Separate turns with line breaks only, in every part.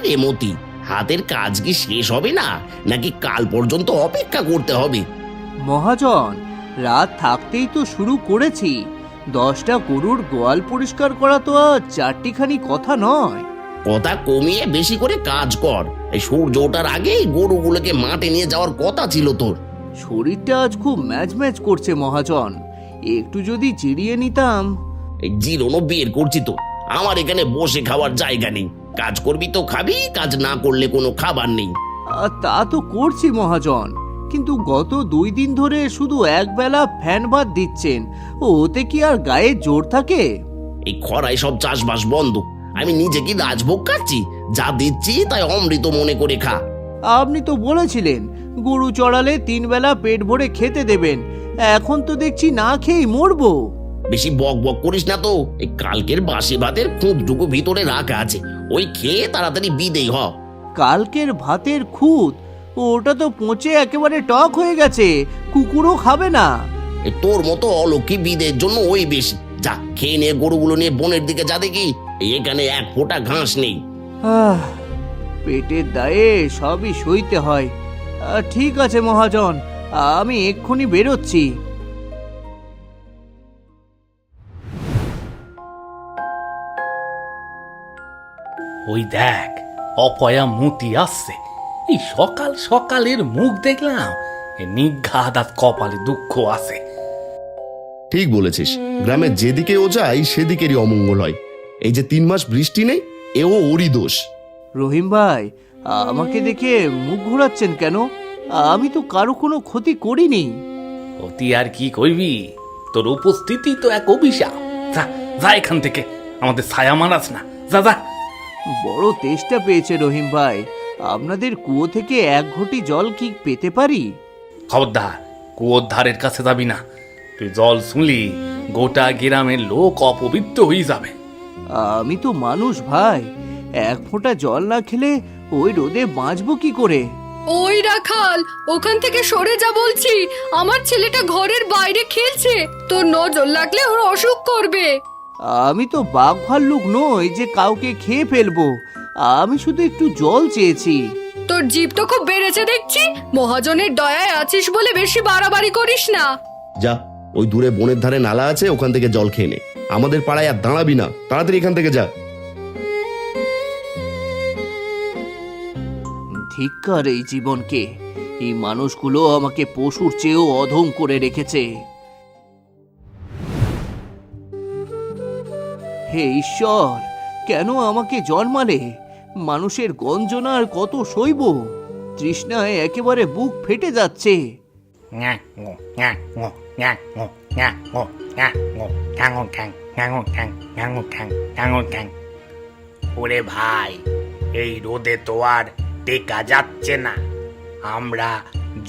রে মতি, হাতের কাজ কি শেষ হবে না, নাকি কাল পর্যন্ত অপেক্ষা করতে হবে?
মহাজন, রাত থাকতেই তো শুরু করেছি। 10টা গরুর গোয়াল পরিষ্কার করা তো আর চারটিখানি কথা নয়।
কথা কমিয়ে বেশি করে কাজ কর। এই সূর্য ওঠার আগেই গরুগুলোকে মাঠে নিয়ে যাওয়ার কথা ছিল তোর।
শরীরটা আজ খুব ম্যাচ ম্যাচ করছে মহাজন, একটু যদি জিরিয়ে নিতাম।
এই জিরোনো বের করছি তো, আমার এখানে বসে খাওয়ার জায়গা নেই। কাজ করবি তো খাবি, কাজ না করলে কোনো খাবার নেই।
তা তো করছি মহাজন, কিন্তু গত 2 দিন ধরে শুধু একবেলা ফ্যান ভাত দিচ্ছেন, ওতে কি আর গায়ে জোর থাকে?
এই খরায় সব চাষবাস বন্ধ, আমি নিজে কি রাজভোগ খাচ্ছি? যা দিচ্ছি তাই অমৃত মনে করে খা।
আপনি তো বলেছিলেন গরু চড়ালে 3 বেলা পেট ভরে খেতে দেবেন, এখন তো দেখছি না খেয়েই মরবো।
বেশি বক বক করিস না তো। এই কালকের বাসি ভাতের খুঁতটুকু ভিতরে রাখা আছে, ওই খেয়ে তাড়াতাড়ি বিদেয় হ।
কালকের ভাতের খুদ? ওটা তো পচে একেবারে টক হয়ে গেছে, কুকুরও খাবে না।
এই তোর মতো অলক্ষী বিদের জন্য ওই বেশি। যা খেয়ে নিয়ে গরুগুলো নিয়ে বনের দিকে যা দেখি, এখানে এক ফোঁটা ঘাস নেই।
পেটের দায়ে সবই সইতে হয়। ঠিক আছে মহাজন, আমি এক্ষুনি বেরোচ্ছি।
ওই দেখ, অপয়া মতি আসছে। এই সকাল সকালের মুখ দেখলাম, নিঘাত কপালে দুঃখ আছে।
ঠিক বলেছিস, গ্রামে যেদিকে ও যায় সেদিকেরই অমঙ্গল হয়। এই যে 3 মাস বৃষ্টি নেই, এও ওরই দোষ।
রহিম ভাই, আমাকে দেখে মুখ ঘোরাচ্ছেন কেন? আমি তো কারো কোনো ক্ষতি করিনি।
অতি আর কি করবি, তোর উপস্থিতি তো এক অভিশাপ। যা যা এখান থেকে, আমাদের ছায়া মারাস না, যা যা।
বড় তেষ্টা পেয়েছে রহিম ভাই, আপনাদের কুয়ো থেকে 1 ঘটি জল কি পেতে পারি?
খবরদার, কুয়োর ধারের কাছে যাবি না। তুই জল শুনলি গোটা গ্রামের লোক অপবিত্র হয়ে যাবে।
আমি তো মানুষ ভাই, 1 ফোঁটা জল না খেলে ওই রোদে বাঁচবো কি করে?
ওই রাখাল, ওখান থেকে সরে যা বলছি। আমার ছেলেটা ঘরের বাইরে খেলছে, তোর নজর লাগলে ওর অসুখ করবে।
আমি তো বাঘ ভাল্লুক নই যে কাউকে খেয়ে ফেলবো, আমি শুধু একটু জল চেয়েছি।
তোর জিভ তো খুব বেড়েছে দেখছি। মহাজনের দয়ায় আছিস বলে বেশি বাড়াবাড়ি করিস না।
যা, ওই দূরে বনের ধারে নালা আছে, ওখান থেকে জল খেয়ে নে। আমাদের পাড়ায় আর দাঁড়াবি না, তাড়াতাড়ি এখান থেকে যা।
ধিক্কার এই জীবনকে, এই মানুষগুলো আমাকে পশুর চেয়েও অধম করে রেখেছে। হে ঈশ্বর, কেন আমাকে জন্মালে? মানুষের গঞ্জনা আর কত সইব? তৃষ্ণায় একেবারে বুক ফেটে যাচ্ছে।
ওরে ভাই, এই রোদে তো আর টেকা যাচ্ছে না। আমরা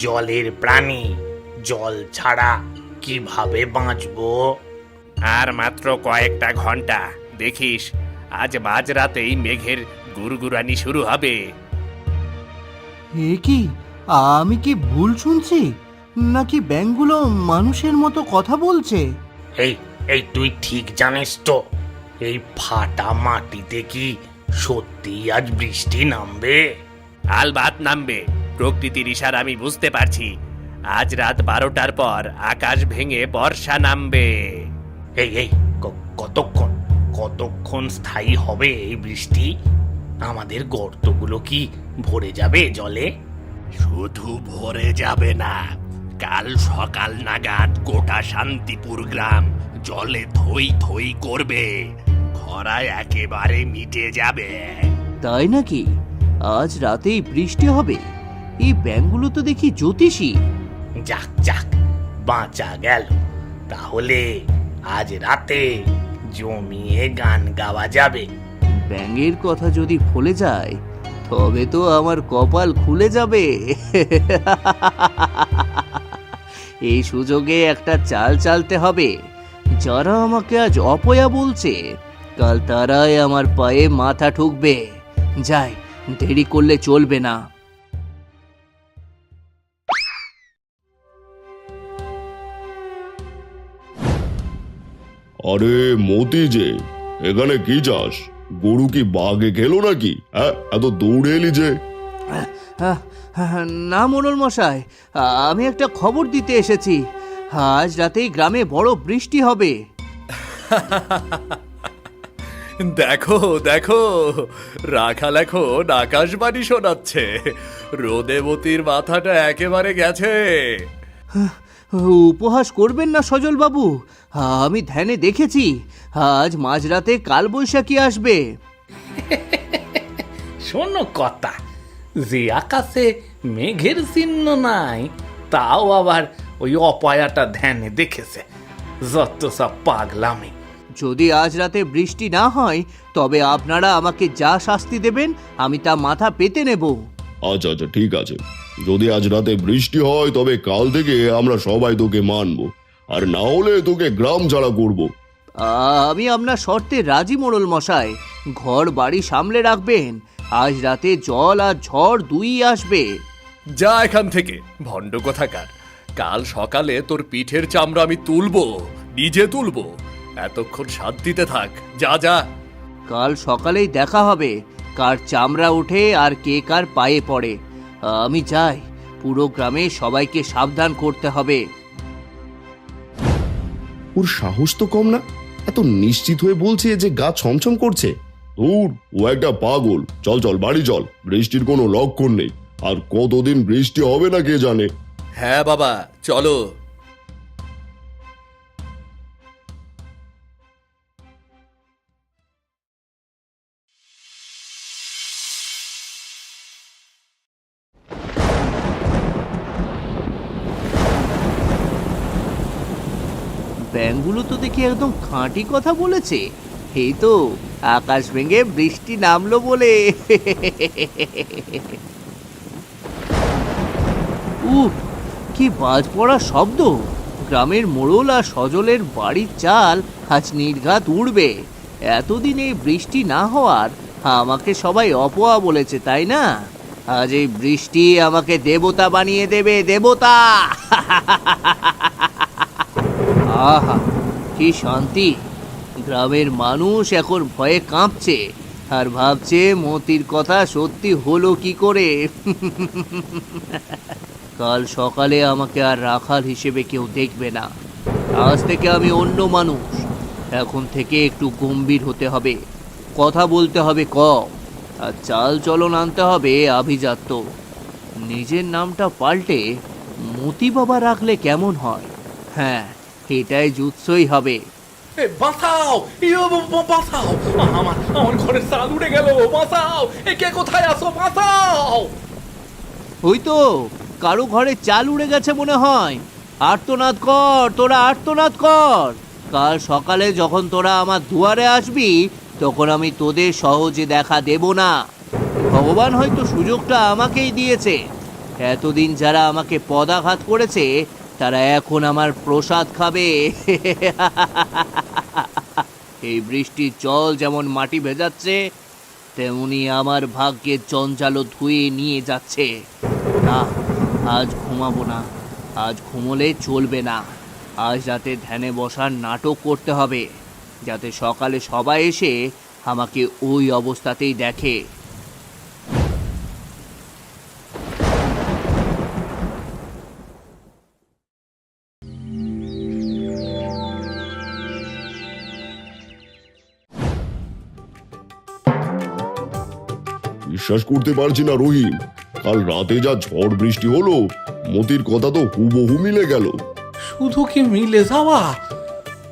জলের প্রাণী, জল ছাড়া কিভাবে বাঁচবো? আর মাত্র কয়েকটা ঘন্টা, দেখিস আজ মাঝরাতেই মেঘের গুড়গুড়ানি শুরু হবে।
এ কি, আমি কি ভুল শুনছি? নাকি ব্যাঙগুলো মানুষের মতো কথা বলছে?
এই এই তুই ঠিক জানিস তো, এই ফাটা মাটিতে কি সত্যি আজ বৃষ্টি নামবে? আলবাত নামবে। প্রকৃতির ইশারা আমি বুঝতে পারছি। আজ রাত 12টার পর আকাশ ভেঙে বর্ষা নামবে। এই এই কতক্ষণ কতক্ষণ স্থায়ী হবে এই বৃষ্টি? আমাদের গর্তগুলো কি ভরে যাবে জলে? শুধু ভরে যাবে না, কাল সকাল নাগাদ গোটা শান্তিপুর গ্রাম জলে থই থই করবে। খরায় একেবারে মিটে যাবে।
তাই নাকি? আজ রাতেই বৃষ্টি হবে? এই ব্যাঙগুলো তো দেখি জ্যোতিষী।
যাক যাক, বাঁচা গেল। তাহলে আজ রাতে জমিয়ে গান গাওয়া যাবে।
ব্যাঙের কথা যদি ফলে যায়, তবে তো আমার কপাল খুলে যাবে। এই সুযোগে একটা চাল চালতে হবে। যারা আমাকে আজ অপয়া বলছে, কাল তারাই আমার পায়ে মাথা ঠুকবে। যাই, দেরি করলে চলবে না।
আরে মতি যে, এখানে কি চাস? গরু কি বাঘে খেলো নাকি? হ্যাঁ, এত দৌড়ে এলি যে?
আহ, না মোড়ল মশাই, আমি একটা খবর দিতে এসেছি। আজ রাতেই গ্রামে বড় বৃষ্টি হবে।
দেখো দেখো, রাখাল এখন আকাশবাণী শোনাচ্ছে। রোদেবতীর মাথাটা একেবারে গেছে।
উপহাস করবেন না সজল বাবু, আমি ধ্যানে দেখেছি আজ মাঝরাতে কালবৈশাখী আসবে।
শোনো কথা, যে আকাশে মেঘের চিহ্ন নাই তাও আবার ওই অপায়াটা ধ্যানে দেখেছে। যত সব পাগলামি।
যদি আজ রাতে বৃষ্টি না হয় তবে আপনারা আমাকে যা শাস্তি দেবেন আমি তা মাথা পেতে নেব।
আচ্ছা আচ্ছা, ঠিক আছে। যদি আজ রাতে বৃষ্টি হয় তবে কাল থেকে আমরা সবাই তোকে মানবো, আর না হলে তোকে গ্রাম ছাড়া করবো।
আমি আপনার শর্তে রাজি মোড়ল মশাই। ঘর বাড়ি সামলে রাখবেন, আজ রাতে জল আর ঝড় দুই আসবে।
যা এখান থেকে ভণ্ড কোথাকার। কাল সকালে তোর পিঠের চামড়া আমি তুলবো, নিজে তুলবো। এতক্ষণ শান্তিতে থাক, যা যা।
কাল সকালেই দেখা হবে কার চামড়া ওঠে আর কে কার পায়ে পড়ে। আমি যাই, পুরো গ্রামে সবাইকে সাবধান করতে হবে।
ওর সাহস তো কম না, এত নিশ্চিত হয়ে বলছে যে গা ছমছম করছে। দূর, ও একটা পাগল। চল চল, বাড়ি চল, বৃষ্টির কোনো লক্ষণ নেই। আর কতদিন বৃষ্টি হবে না কে জানে।
হ্যাঁ বাবা, চলো।
ব্যাঙগুলো তো দেখি একদম খাঁটি কথা বলেছে। এই তো আকাশ ভেঙে বৃষ্টি নামলো বলে। উফ, কি বাজ পড়া শব্দ! গ্রামের মোড়ল আর সজলের বাড়ির চাল আজ নির্ঘাত উড়বে। এতদিন এই বৃষ্টি না হওয়ার আমাকে সবাই অপয়া বলেছে, তাই না? আজ এই বৃষ্টি আমাকে দেবতা বানিয়ে দেবে, দেবতা। আহা, কি শান্তি! গ্রামের মানুষ এখন ভয়ে কাঁপছে আর ভাবছে মতির কথা সত্যি হলো কি করে। কাল সকালে আমাকে আর রাখাল হিসেবে কেউ দেখবে না। আজ থেকে আমি অন্য মানুষ। এখন থেকে একটু গম্ভীর হতে হবে, কথা বলতে হবে কম, আর চাল চলন আনতে হবে আভিজাত্য। নিজের নামটা পাল্টে মতি বাবা রাখলে কেমন হয়? হ্যাঁ, এটাই জুৎসই হবে।
বাঁচাও, বাঁচাও, আমার ঘরের চাল উড়ে গেল। বাঁচাও, কে কোথায় আসো? বাঁচাও।
ওই তো কারো ঘরে চাল উড়ে গেছে মনে হয়। আর্তনাদ কর, তোরা আর্তনাদ কর। কাল সকালে যখন তোরা আমার দুয়ারে আসবি তখন আমি তোদের সহজে দেখা দেব না। ভগবান হয়তো সুযোগটা আমাকেই দিয়েছে। এতদিন যারা আমাকে পদাঘাত করেছে তারা এখন আমার প্রসাদ খাবে। এই বৃষ্টির জল যেমন মাটি ভেজাচ্ছে তেমনি আমার ভাগ্যের জঞ্জালও ধুয়ে নিয়ে যাচ্ছে। না, আজ ঘুমাবো না, আজ ঘুমোলে চলবে না। আজ রাতে ধ্যানে বসার নাটক করতে হবে, যাতে সকালে সবাই এসে আমাকে ওই অবস্থাতেই দেখে।
বিশ্বাস করতে পারছি না রহিম, কাল রাতে যা ঝড় বৃষ্টি হলো, মতির কথা তো হুবহু মিলে গেল।
শুধু কি মিলে যাওয়া?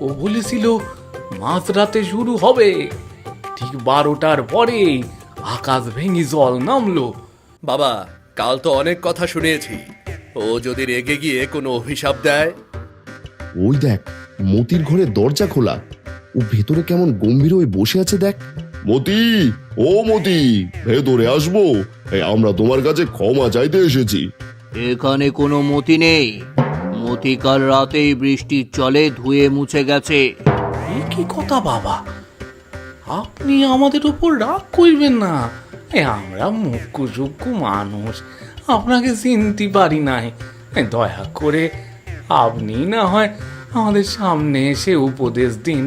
ও বলেছিল মাঝরাতে শুরু হবে, ঠিক 12টার পরে আকাশ ভেঙে জল নামলো।
বাবা, কাল তো অনেক কথা শুনেছি। ও যদি রেগে গিয়ে কোনো অভিশাপ দেয়?
ওই দেখ, মতির ঘরে দরজা খোলা, ও ভেতরে কেমন গম্ভীর হয়ে বসে আছে দেখ। মতি, ও মতি, ভেতরে আসবো? আমরা তোমার কাছে ক্ষমা চাইতে এসেছি।
এখানে কোনো মতি নেই। মতি কাল রাতেই বৃষ্টির জলে ধুয়ে মুছে গেছে।
কি কথা বাবা, আপনি আমাদের উপর রাগ করবেন না। আমরা মুখ্য মানুষ, আপনাকে চিনতে পারি নাই। দয়া করে আপনি না হয় আমাদের সামনে এসে উপদেশ দিন।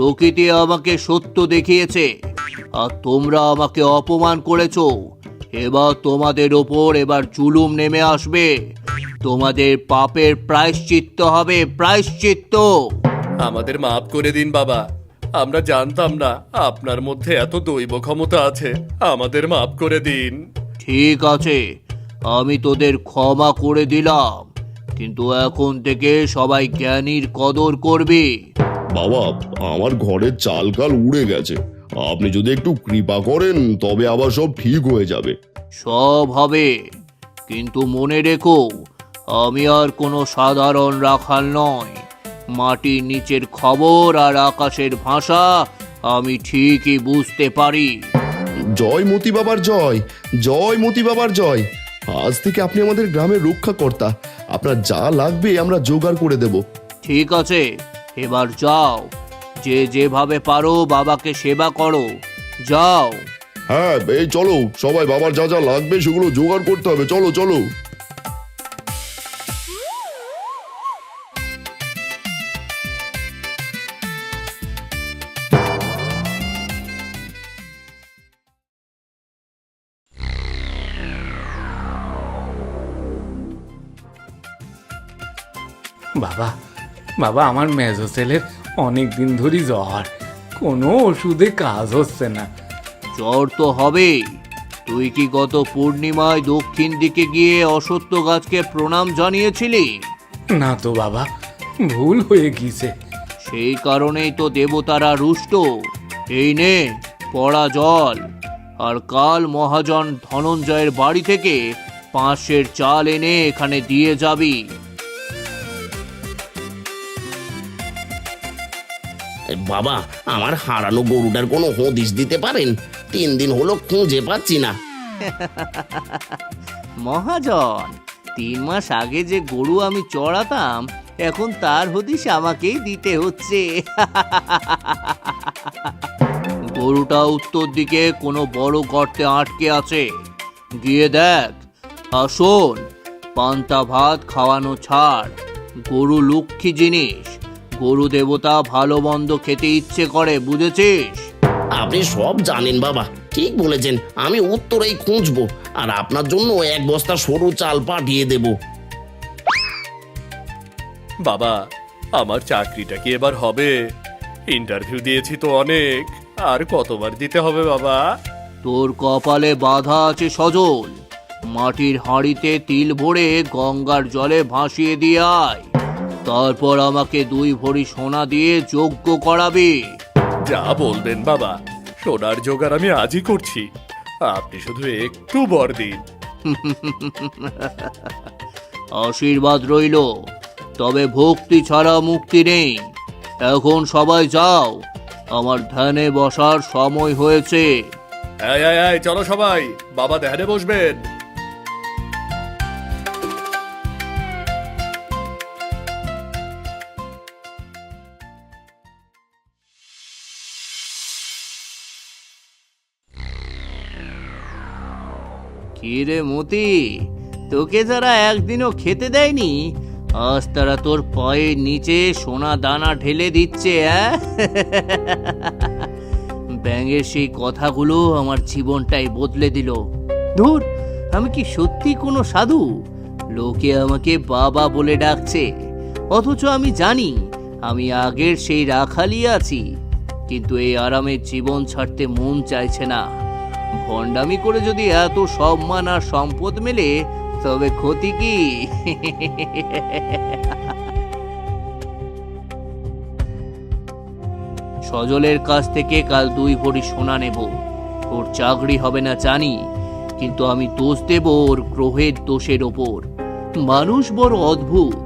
প্রকৃতি আমাকে সত্য দেখিয়েছে আর তোমরা আমাকে অপমান করেছো। এবার তোমাদের ওপর জুলুম নেমে আসবে। তোমাদের পাপের প্রায়শ্চিত্ত হবে, প্রায়শ্চিত্ত।
আমাদের মাফ করে দিন বাবা, আমরা জানতাম না আপনার মধ্যে এত দৈব ক্ষমতা আছে, আমাদের মাফ করে দিন।
ঠিক আছে, আমি তোদের ক্ষমা করে দিলাম, কিন্তু এখন থেকে সবাই জ্ঞানীর কদর করবে।
বাবা, আমার ঘরের চাল কাল উড়ে গেছে, আপনি যদি একটু কৃপা করেন তবে আবার সব ঠিক হয়ে যাবে।
সব হবে, কিন্তু মনে রেখো আমি আর কোনো সাধারণ রাখাল নয়। মাটির নিচের খবর আর আকাশের ভাষা আমি ঠিকই বুঝতে পারি।
জয় মতি বাবার জয়, জয় মতি বাবার জয়। আজ থেকে আপনি আমাদের গ্রামের রক্ষাকর্তা, আপনার যা লাগবে আমরা জোগাড় করে দেব।
ঠিক আছে, এবার যাও, যে যেভাবে পারো বাবাকে সেবা করো, যাও।
হ্যাঁ, এই চলো সবাই, বাবার যা যা লাগবে সেগুলো জোগাড় করতে হবে, চলো চলো।
বাবা, বাবা, আমার মেজো ছেলের অনেক দিন ধরেই জ্বর, কোনো ওষুধে কাজ হচ্ছে না।
জ্বর তো হবেই। তুই কি গত পূর্ণিমায় দক্ষিণ দিকে গিয়ে অসত্য গাছকে প্রণাম জানিয়েছিলি?
না তো বাবা, ভুল হয়ে গিয়েছে।
সেই কারণেই তো দেবতারা রুষ্ট। এই নে পড়া জল, আর কাল মহাজন ধনঞ্জয়ের বাড়ি থেকে 5 সের চাল এনে এখানে দিয়ে যাবি।
বাবা, আমার হারানো গরুটার কোনো হদিশ দিতে পারেন? 3 দিন হলো খুঁজে পাচ্ছি না।
মহাজন, 3 মাস আগে যে গরু আমি চড়াতাম, এখন তার হদিশ আমাকেই দিতে হচ্ছে। গরুটা উত্তর দিকে কোনো বড় গর্তে আটকে আছে, গিয়ে দেখ। আর শোন, পান্তা ভাত খাওয়ানো ছাড়। গরু লক্ষ্মী জিনিস, গরু দেবতা ভালো মন্দ খেতে ইচ্ছে করে, বুঝেছিস?
আপনি সব জানেন বাবা, ঠিক বলেছেন। আমি উত্তরেই খুঁজবো, আর আপনার জন্য 1 বস্তা সরু চাল পাঠিয়ে দেব।
বাবা, আমার চাকরিটা কি এবার হবে? ইন্টারভিউ দিয়েছি তো অনেক, আর কতবার দিতে হবে বাবা?
তোর কপালে বাধা আছে সজল। মাটির হাঁড়িতে তিল ভরে গঙ্গার জলে ভাসিয়ে দিয়ে আয়, তারপর আমাকে 2 ভরি সোনা দিয়ে যজ্ঞ করাবি।
যা বলবেন বাবা, সোনার জোগাড় আমি আজই করছি, আপনি শুধু একটু বর দিন।
আশীর্বাদ রইল, তবে ভক্তি ছাড়া মুক্তি নেই। এখন সবাই যাও, আমার ধ্যানে বসার সময় হয়েছে।
এই এই এই, চলো সবাই, বাবা ধ্যানে বসবেন।
কি রে মতি, তোকে যারা একদিনও খেতে দেয়নি, আজ তারা তোর পায়ের নিচে সোনা দানা ঢেলে দিচ্ছে। ব্যাঙের সেই কথাগুলো আমার জীবনটাই বদলে দিল। ধুর, আমি কি সত্যি কোনো সাধু? লোকে আমাকে বাবা বলে ডাকছে, অথচ আমি জানি আমি আগের সেই রাখালই আছি। কিন্তু এই আরামের জীবন ছাড়তে মন চাইছে না। ভণ্ডামি করে যদি এত সম্মান আর সম্পদ মেলে, তবে ক্ষতি কি? সজলের কাছ থেকে কাল 2 ভরি সোনা নেব। ওর চাকরি হবে না জানি, কিন্তু আমি দোষ দেব ওর গ্রহের দোষের ওপর। মানুষ বড় অদ্ভুত,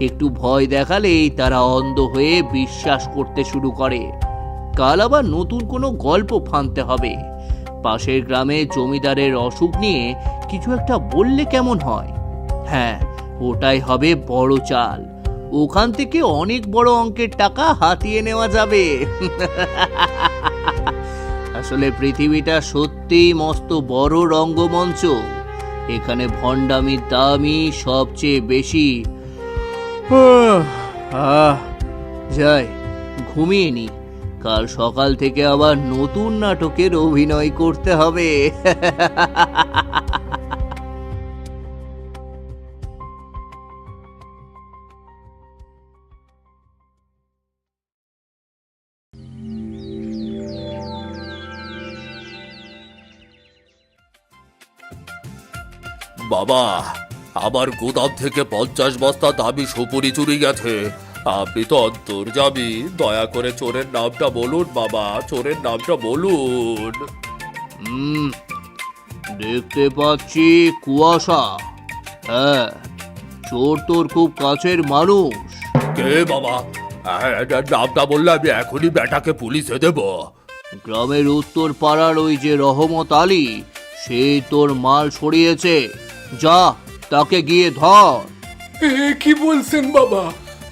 একটু ভয় দেখালেই তারা অন্ধ হয়ে বিশ্বাস করতে শুরু করে। কাল আবার নতুন কোনো গল্প ফানতে হবে। পাশের গ্রামে জমিদারের অসুখ নিয়ে কিছু একটা বললে কেমন হয়? হ্যাঁ, ওটাই হবে বড় চাল। ওখান থেকে অনেক বড় অঙ্কের টাকা হাতিয়ে নেওয়া যাবে। আসলে পৃথিবীটা সত্যিই মস্ত বড় রঙ্গমঞ্চ। এখানে ভণ্ডামির দামই সবচেয়ে বেশি। যাই, ঘুমিয়ে নি, কাল সকাল থেকে আবার নতুন নাটকের অভিনয় করতে হবে।
বাবা, আবার গোদাম থেকে 50 বস্তা দামি সুপুরি চুরি গেছে। আপনি তো অন্তর্যামী, দয়া করে চোরের নামটা বলুন বাবা, চোরের নামটা বলুন।
দেখতে পাচ্ছি কুয়াশা। হ্যাঁ, চোর তোর খুব কাছের মানুষ।
কে বাবা? নামটা বললে আমি এখনই বেটাকে পুলিশে দেব।
গ্রামের উত্তর পাড়ার ওই যে রহমত আলী, সে তোর মাল সরিয়েছে। যা, তাকে গিয়ে ধর।
কি বলছেন বাবা?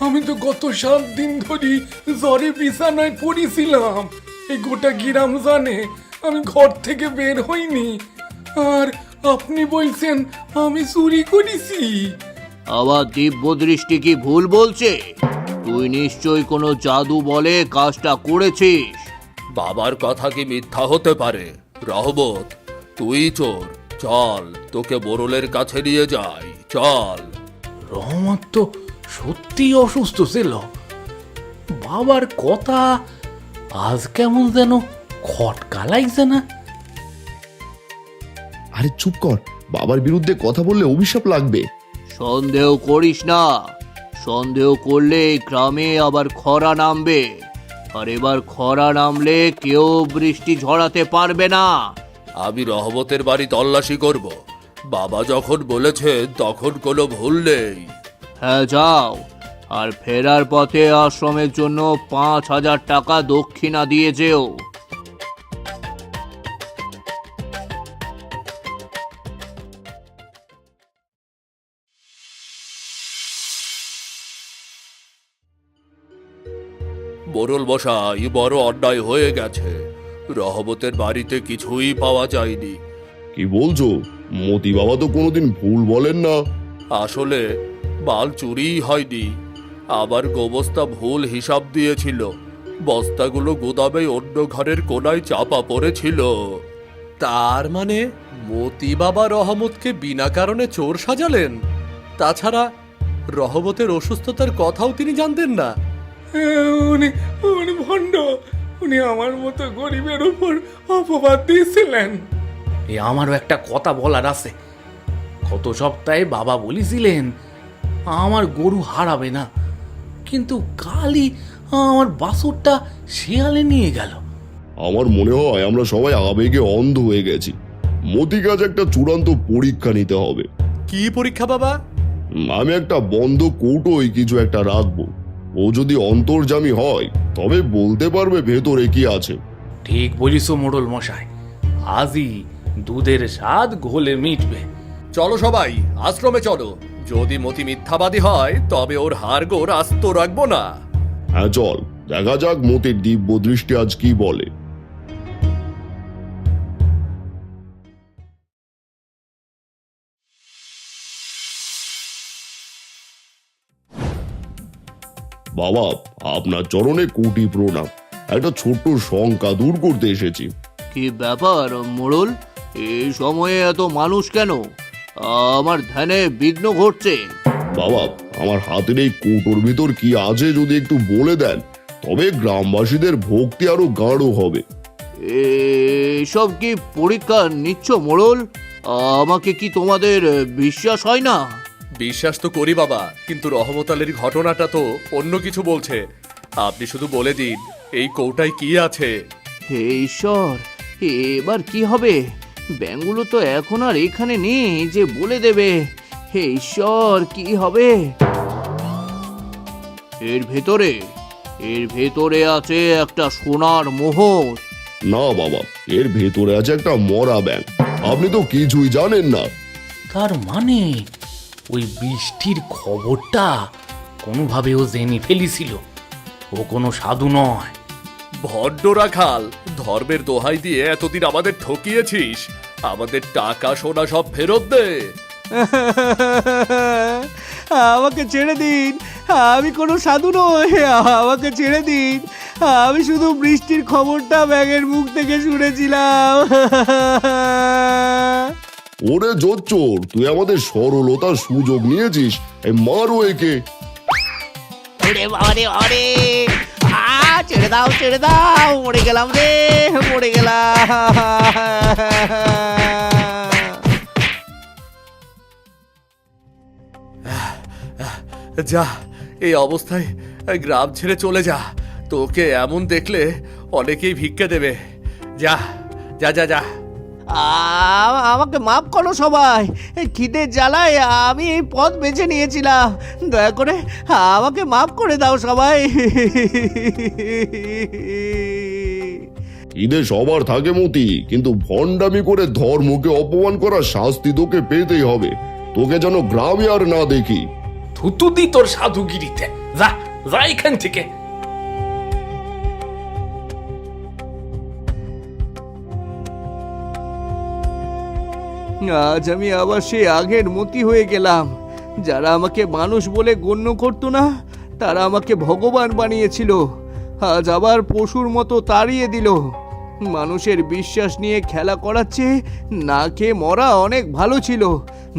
আমি তো গত 7 দিন ধরে জ্বরে বিছানায় পড়েছিলাম। এই গোটা গ্রাম জানে আমি ঘর থেকে বের হইনি, আর আপনি বলছেন আমি চুরি করেছি।
আবার দিব্য দৃষ্টি কি ভুল বলছে? তুই নিশ্চয়ই কোনো জাদু বলে কাজটা করেছিস।
বাবার কথা কি মিথ্যা হতে পারে? রহমত, তুই চোর। চল, তোকে মোড়লের কাছে নিয়ে যাই, চল।
রহমত তো সত্যি অসুস্থ ছিল। বাবার কথা আজ কেমন যেন খটকা লাগছে না?
আরে চুপ কর, বাবার বিরুদ্ধে কথা বললে অভিশাপ লাগবে।
সন্দেহ করিস না। সন্দেহ করলে এই গ্রামে আবার খরা নামবে, আর এবার খরা নামলে কেউ বৃষ্টি ঝরাতে পারবে না।
আমি রহমতের বাড়ি তল্লাশি করব। বাবা যখন বলেছে তখন কোনো ভুল নেই।
হ্যাঁ, যাও। আর ফেরার পথে আশ্রমের জন্য 5,000 টাকা দক্ষিণা দিয়ে যেও।
মোড়ল মশাই, বড় অন্যায় হয়ে গেছে। রহমতের বাড়িতে কিছুই পাওয়া যায়নি।
কি বলছো? মতি বাবা তো কোনোদিন ভুল বলেন না।
আসলে মাল চুরিই হয়নি, আবার গোবস্তা ভুল হিসাব দিয়েছিল। বস্তাগুলো গুদামে অন্য ঘরের কোনায় চাপা পড়েছিল।
তার মানে মতি বাবা রহমতকে বিনা কারণে চোর সাজালেন? তাছাড়া রহমতের অসুস্থতার কথাও তিনি জানতেন না।
উনি উনি ভণ্ড। উনি আমার মতো গরিবের উপর অপবাদ দিয়েছিলেন। আমারও একটা কথা বলার আছে। গত সপ্তাহে বাবা বলেছিলেন আমার গরু হারাবে না, কিন্তু কালই আমার বাছুরটা শিয়ালে নিয়ে গেল।
আমার মনে হয় আমরা সবাই আবেগে অন্ধ হয়ে গেছি। মতি কাজ একটা চূড়ান্ত পরীক্ষা নিতে হবে।
কি পরীক্ষা বাবা?
আমি একটা বন্ধ কৌটোয় কিছু একটা রাখবো। ও যদি অন্তর্যামী হয় তবে বলতে পারবে ভেতরে কি আছে।
ঠিক বলিস মোড়ল মশাই, আজই দুধের স্বাদ ঘোলে মিটবে।
চলো সবাই, আশ্রমে চলো। যদি মতি মিথ্যাবাদী হয় তবে ওর হাড়গোড় আস্ত রাখবো না।
হ্যাঁ চল, দেখা যাক মতির দিব্য দৃষ্টি আজ কি বলে। বাবা, আপনার চরণে কোটি প্রণাম। একটা ছোট্ট শঙ্কা দূর করতে এসেছি।
কি ব্যাপার মোড়ল? এই সময়ে এত মানুষ কেন? আমার ধ্যানে বিঘ্ন ঘটছে।
বাবা, আমার হাতের এই কৌটোর ভিতর কি আছে যদি একটু বলে দেন, তবে গ্রামবাসীদের ভক্তি আরো গাঢ় হবে।
এসব কি পরীক্ষা নিচ্ছ মোড়ল? আমাকে কি তোমাদের বিশ্বাস হয় না?
বিশ্বাস তো করি বাবা, কিন্তু রহমত আলীর ঘটনাটা তো অন্য কিছু বলছে। আপনি শুধু বলে দিন এই কৌটায় কি আছে।
হে ঈশ্বর, এবার কি হবে? ব্যাঙগুলো তো এখন আর এখানে নেই যে বলে দেবে। হে ঈশ্বর, কি হবে? এর ভেতরে আছে একটা সোনার মোহর।
না বাবা, এর ভেতরে আছে একটা মরা ব্যাঙ। আপনি তো কিছুই জানেন না।
তার মানে ওই বৃষ্টির খবরটা কোনোভাবে ও জেনে ফেলেছিল। ও কোনো সাধু নয়।
ভণ্ড রাখাল, ধর্মের দোহাই দিয়ে এতদিন আমাদের ঠকিয়েছিস। আমাদের টাকা সোনা সব ফেরত দে।
আমাকে ছেড়ে দিন, আমি কোনো সাধু নই, আমাকে ছেড়ে দিন। আমি শুধু বৃষ্টির খবরটা ব্যাঙের মুখ থেকে শুনেছিলাম।
ওরে জোচ্চোর, তুই আমাদের সরলতার সুযোগ নিয়েছিস। এই মারো একে।
ওরে বাবারে, আরে ছেড়ে দাও, মরে গেলাম রে, মরে গেলাম।
যা, এই অবস্থায় গ্রাম ছেড়ে চলে যা। তোকে এমন দেখলে অনেকেই ভিক্ষা দেবে। যা যা যা যা।
আমাকে মাফ করো সবাই, খিদে জ্বালায় আমি এই পথ বেছে নিয়েছিলাম। দয়া করে আমাকে মাফ করে দাও সবাই।
ঈদে সবার থাকে মতি, কিন্তু ভণ্ডামি করে ধর্মকে অপমান করার শাস্তি তোকে পেতেই হবে। তোকে যেন গ্রামে আর না দেখি।
থুতু দি তোর সাধুগিরিতে, যা যা এখান থেকে।
আজ আমি আবার সেই আগের মতি হয়ে গেলাম। যারা আমাকে মানুষ বলে গণ্য করতো না, তারা আমাকে ভগবান বানিয়েছিল। আজ আবার পশুর মতো তাড়িয়ে দিল। মানুষের বিশ্বাস নিয়ে খেলা করার চেয়ে না খেয়ে মরা অনেক ভালো ছিল।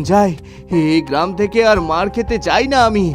যাই, এই গ্রাম থেকে আর মার খেতে চাই না আমি।